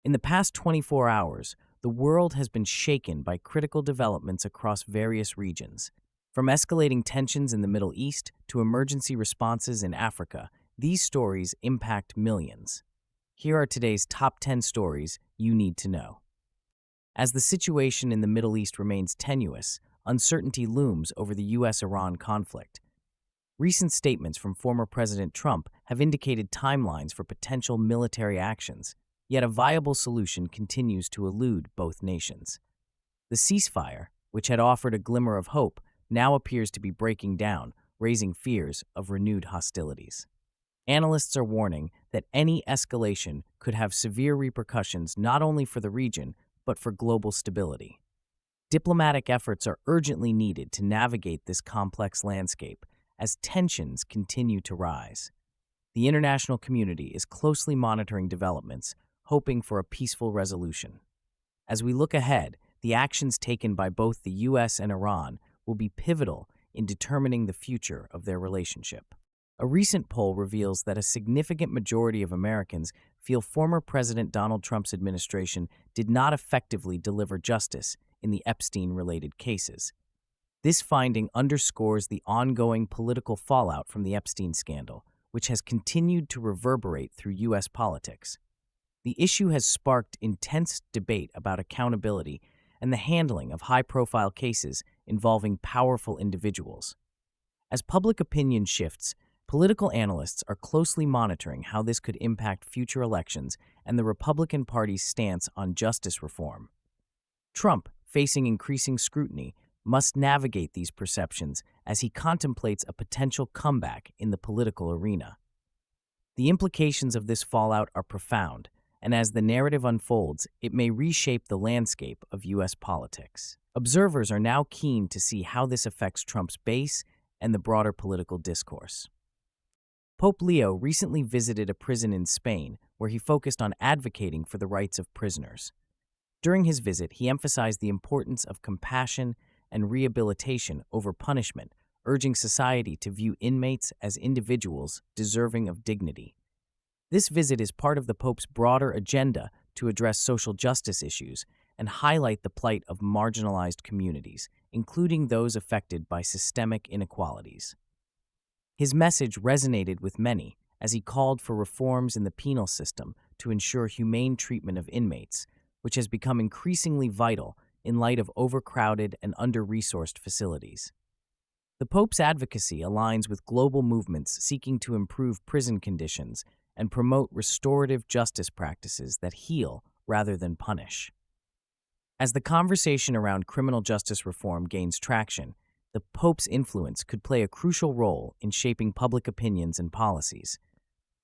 In the past 24 hours, the world has been shaken by critical developments across various regions. From escalating tensions in the Middle East to emergency responses in Africa, these stories impact millions. Here are today's top 10 stories you need to know. As the situation in the Middle East remains tenuous, uncertainty looms over the U.S.-Iran conflict. Recent statements from former President Trump have indicated timelines for potential military actions, yet a viable solution continues to elude both nations. The ceasefire, which had offered a glimmer of hope, now appears to be breaking down, raising fears of renewed hostilities. Analysts are warning that any escalation could have severe repercussions not only for the region, but for global stability. Diplomatic efforts are urgently needed to navigate this complex landscape as tensions continue to rise. The international community is closely monitoring developments, hoping for a peaceful resolution. As we look ahead, the actions taken by both the U.S. and Iran will be pivotal in determining the future of their relationship. A recent poll reveals that a significant majority of Americans feel former President Donald Trump's administration did not effectively deliver justice in the Epstein-related cases. This finding underscores the ongoing political fallout from the Epstein scandal, which has continued to reverberate through U.S. politics. The issue has sparked intense debate about accountability and the handling of high-profile cases involving powerful individuals. As public opinion shifts, political analysts are closely monitoring how this could impact future elections and the Republican Party's stance on justice reform. Trump, facing increasing scrutiny, must navigate these perceptions as he contemplates a potential comeback in the political arena. The implications of this fallout are profound, and as the narrative unfolds, it may reshape the landscape of U.S. politics. Observers are now keen to see how this affects Trump's base and the broader political discourse. Pope Leo recently visited a prison in Spain where he focused on advocating for the rights of prisoners. During his visit, he emphasized the importance of compassion and rehabilitation over punishment, urging society to view inmates as individuals deserving of dignity. This visit is part of the Pope's broader agenda to address social justice issues and highlight the plight of marginalized communities, including those affected by systemic inequalities. His message resonated with many as he called for reforms in the penal system to ensure humane treatment of inmates, which has become increasingly vital in light of overcrowded and under-resourced facilities. The Pope's advocacy aligns with global movements seeking to improve prison conditions and promote restorative justice practices that heal rather than punish. As the conversation around criminal justice reform gains traction, the Pope's influence could play a crucial role in shaping public opinions and policies.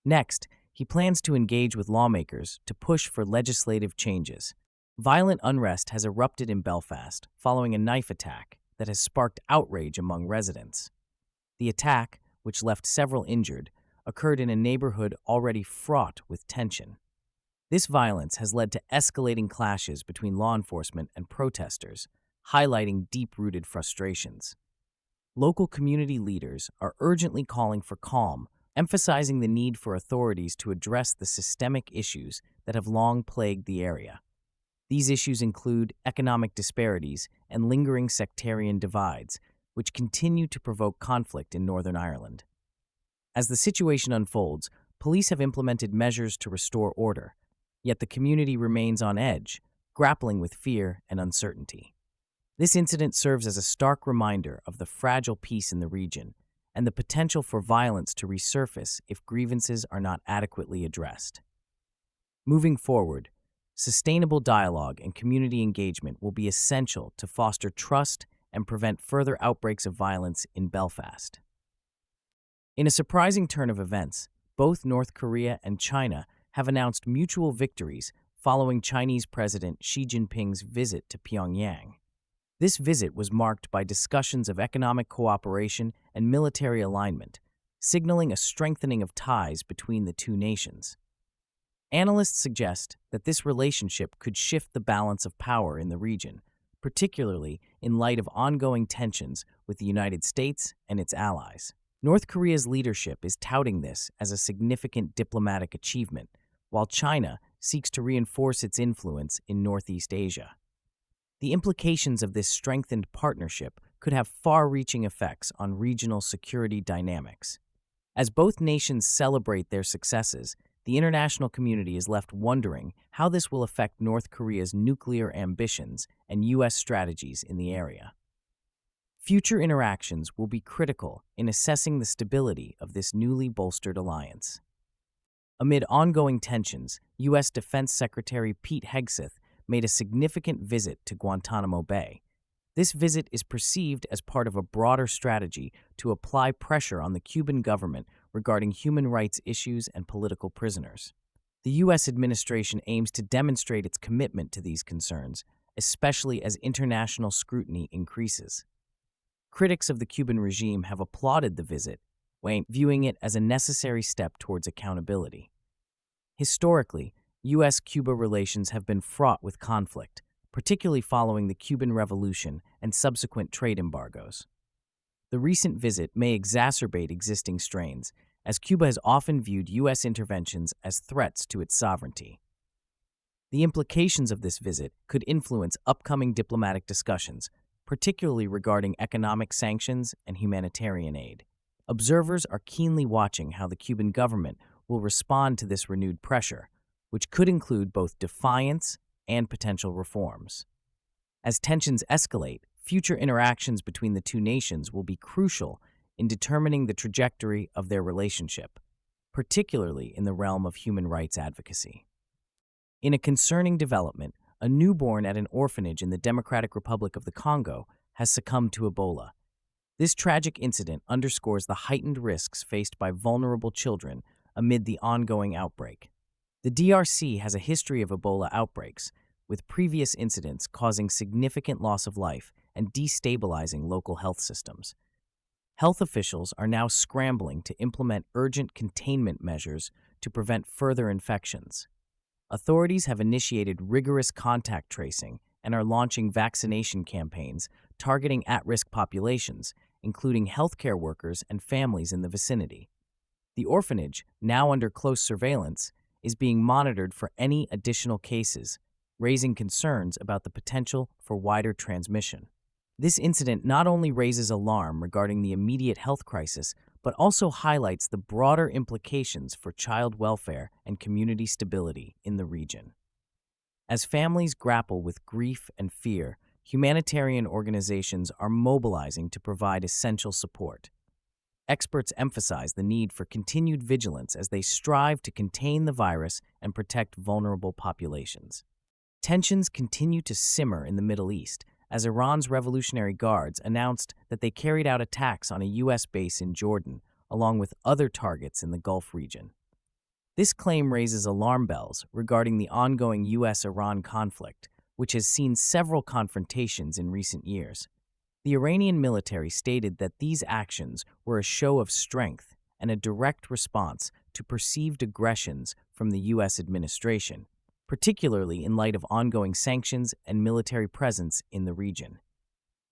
Next, he plans to engage with lawmakers to push for legislative changes. Violent unrest has erupted in Belfast following a knife attack that has sparked outrage among residents. The attack, which left several injured, occurred in a neighborhood already fraught with tension. This violence has led to escalating clashes between law enforcement and protesters, highlighting deep-rooted frustrations. Local community leaders are urgently calling for calm, emphasizing the need for authorities to address the systemic issues that have long plagued the area. These issues include economic disparities and lingering sectarian divides, which continue to provoke conflict in Northern Ireland. As the situation unfolds, police have implemented measures to restore order, yet the community remains on edge, grappling with fear and uncertainty. This incident serves as a stark reminder of the fragile peace in the region and the potential for violence to resurface if grievances are not adequately addressed. Moving forward, sustainable dialogue and community engagement will be essential to foster trust and prevent further outbreaks of violence in Belfast. In a surprising turn of events, both North Korea and China have announced mutual victories following Chinese President Xi Jinping's visit to Pyongyang. This visit was marked by discussions of economic cooperation and military alignment, signaling a strengthening of ties between the two nations. Analysts suggest that this relationship could shift the balance of power in the region, particularly in light of ongoing tensions with the United States and its allies. North Korea's leadership is touting this as a significant diplomatic achievement, while China seeks to reinforce its influence in Northeast Asia. The implications of this strengthened partnership could have far-reaching effects on regional security dynamics. As both nations celebrate their successes, the international community is left wondering how this will affect North Korea's nuclear ambitions and U.S. strategies in the area. Future interactions will be critical in assessing the stability of this newly bolstered alliance. Amid ongoing tensions, U.S. Defense Secretary Pete Hegseth made a significant visit to Guantanamo Bay. This visit is perceived as part of a broader strategy to apply pressure on the Cuban government regarding human rights issues and political prisoners. The U.S. administration aims to demonstrate its commitment to these concerns, especially as international scrutiny increases. Critics of the Cuban regime have applauded the visit, viewing it as a necessary step towards accountability. Historically, U.S.-Cuba relations have been fraught with conflict, particularly following the Cuban Revolution and subsequent trade embargoes. The recent visit may exacerbate existing strains, as Cuba has often viewed U.S. interventions as threats to its sovereignty. The implications of this visit could influence upcoming diplomatic discussions, particularly regarding economic sanctions and humanitarian aid. Observers are keenly watching how the Cuban government will respond to this renewed pressure, which could include both defiance and potential reforms. As tensions escalate, future interactions between the two nations will be crucial in determining the trajectory of their relationship, particularly in the realm of human rights advocacy. In a concerning development, a newborn at an orphanage in the Democratic Republic of the Congo has succumbed to Ebola. This tragic incident underscores the heightened risks faced by vulnerable children amid the ongoing outbreak. The DRC has a history of Ebola outbreaks, with previous incidents causing significant loss of life and destabilizing local health systems. Health officials are now scrambling to implement urgent containment measures to prevent further infections. Authorities have initiated rigorous contact tracing and are launching vaccination campaigns targeting at-risk populations, including healthcare workers and families in the vicinity. The orphanage, now under close surveillance, is being monitored for any additional cases, raising concerns about the potential for wider transmission. This incident not only raises alarm regarding the immediate health crisis, but also highlights the broader implications for child welfare and community stability in the region. As families grapple with grief and fear, humanitarian organizations are mobilizing to provide essential support. Experts emphasize the need for continued vigilance as they strive to contain the virus and protect vulnerable populations. Tensions continue to simmer in the Middle East as Iran's Revolutionary Guards announced that they carried out attacks on a U.S. base in Jordan, along with other targets in the Gulf region. This claim raises alarm bells regarding the ongoing U.S.-Iran conflict, which has seen several confrontations in recent years. The Iranian military stated that these actions were a show of strength and a direct response to perceived aggressions from the U.S. administration, particularly in light of ongoing sanctions and military presence in the region.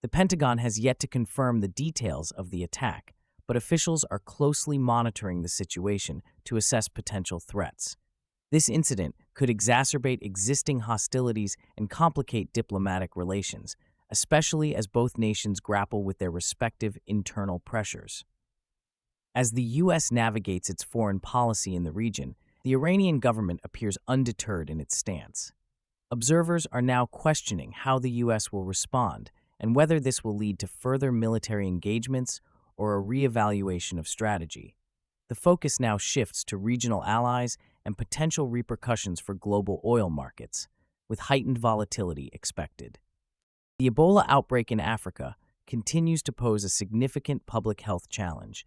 The Pentagon has yet to confirm the details of the attack, but officials are closely monitoring the situation to assess potential threats. This incident could exacerbate existing hostilities and complicate diplomatic relations, especially as both nations grapple with their respective internal pressures. As the U.S. navigates its foreign policy in the region, the Iranian government appears undeterred in its stance. Observers are now questioning how the U.S. will respond and whether this will lead to further military engagements or a reevaluation of strategy. The focus now shifts to regional allies and potential repercussions for global oil markets, with heightened volatility expected. The Ebola outbreak in Africa continues to pose a significant public health challenge,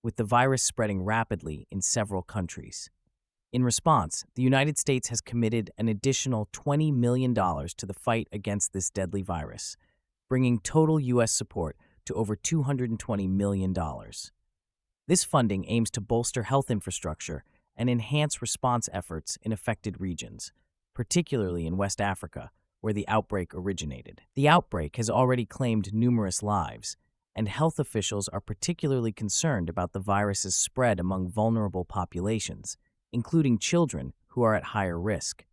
with the virus spreading rapidly in several countries. In response, the United States has committed an additional $20 million to the fight against this deadly virus, bringing total U.S. support to over $220 million. This funding aims to bolster health infrastructure and enhance response efforts in affected regions, particularly in West Africa, where the outbreak originated. The outbreak has already claimed numerous lives, and health officials are particularly concerned about the virus's spread among vulnerable populations, including children who are at higher risk.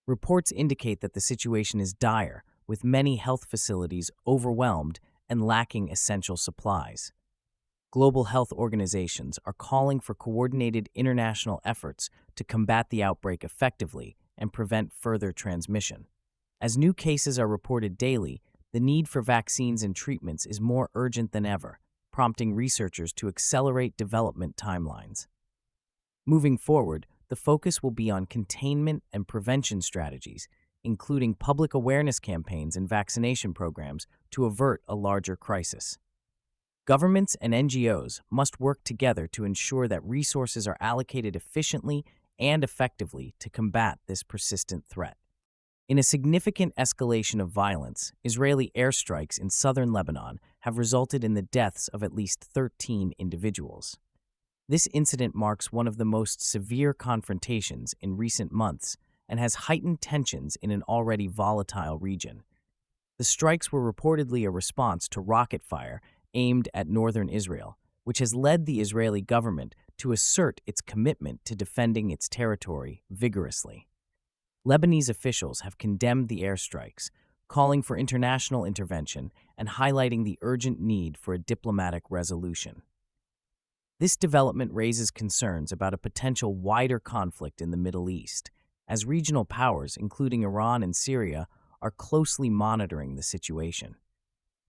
Reports indicate that the situation is dire, with many health facilities overwhelmed and lacking essential supplies. Global health organizations are calling for coordinated international efforts to combat the outbreak effectively and prevent further transmission. As new cases are reported daily, the need for vaccines and treatments is more urgent than ever, prompting researchers to accelerate development timelines. Moving forward, the focus will be on containment and prevention strategies, including public awareness campaigns and vaccination programs to avert a larger crisis. Governments and NGOs must work together to ensure that resources are allocated efficiently and effectively to combat this persistent threat. In a significant escalation of violence, Israeli airstrikes in southern Lebanon have resulted in the deaths of at least 13 individuals. This incident marks one of the most severe confrontations in recent months and has heightened tensions in an already volatile region. The strikes were reportedly a response to rocket fire aimed at northern Israel, which has led the Israeli government to assert its commitment to defending its territory vigorously. Lebanese officials have condemned the airstrikes, calling for international intervention and highlighting the urgent need for a diplomatic resolution. This development raises concerns about a potential wider conflict in the Middle East, as regional powers, including Iran and Syria, are closely monitoring the situation.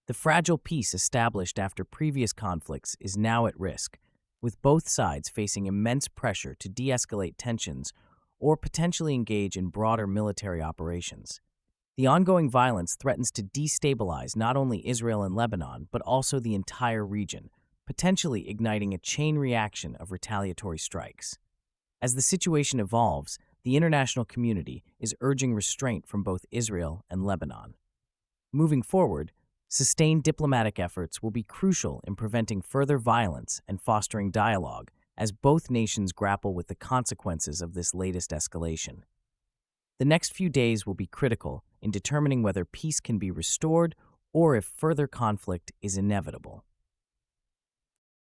The fragile peace established after previous conflicts is now at risk, with both sides facing immense pressure to de-escalate tensions or potentially engage in broader military operations. The ongoing violence threatens to destabilize not only Israel and Lebanon, but also the entire region, potentially igniting a chain reaction of retaliatory strikes. As the situation evolves, the international community is urging restraint from both Israel and Lebanon. Moving forward, sustained diplomatic efforts will be crucial in preventing further violence and fostering dialogue as both nations grapple with the consequences of this latest escalation. The next few days will be critical in determining whether peace can be restored or if further conflict is inevitable.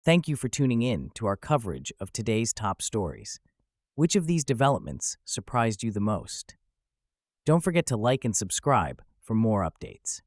Thank you for tuning in to our coverage of today's top stories. Which of these developments surprised you the most? Don't forget to like and subscribe for more updates.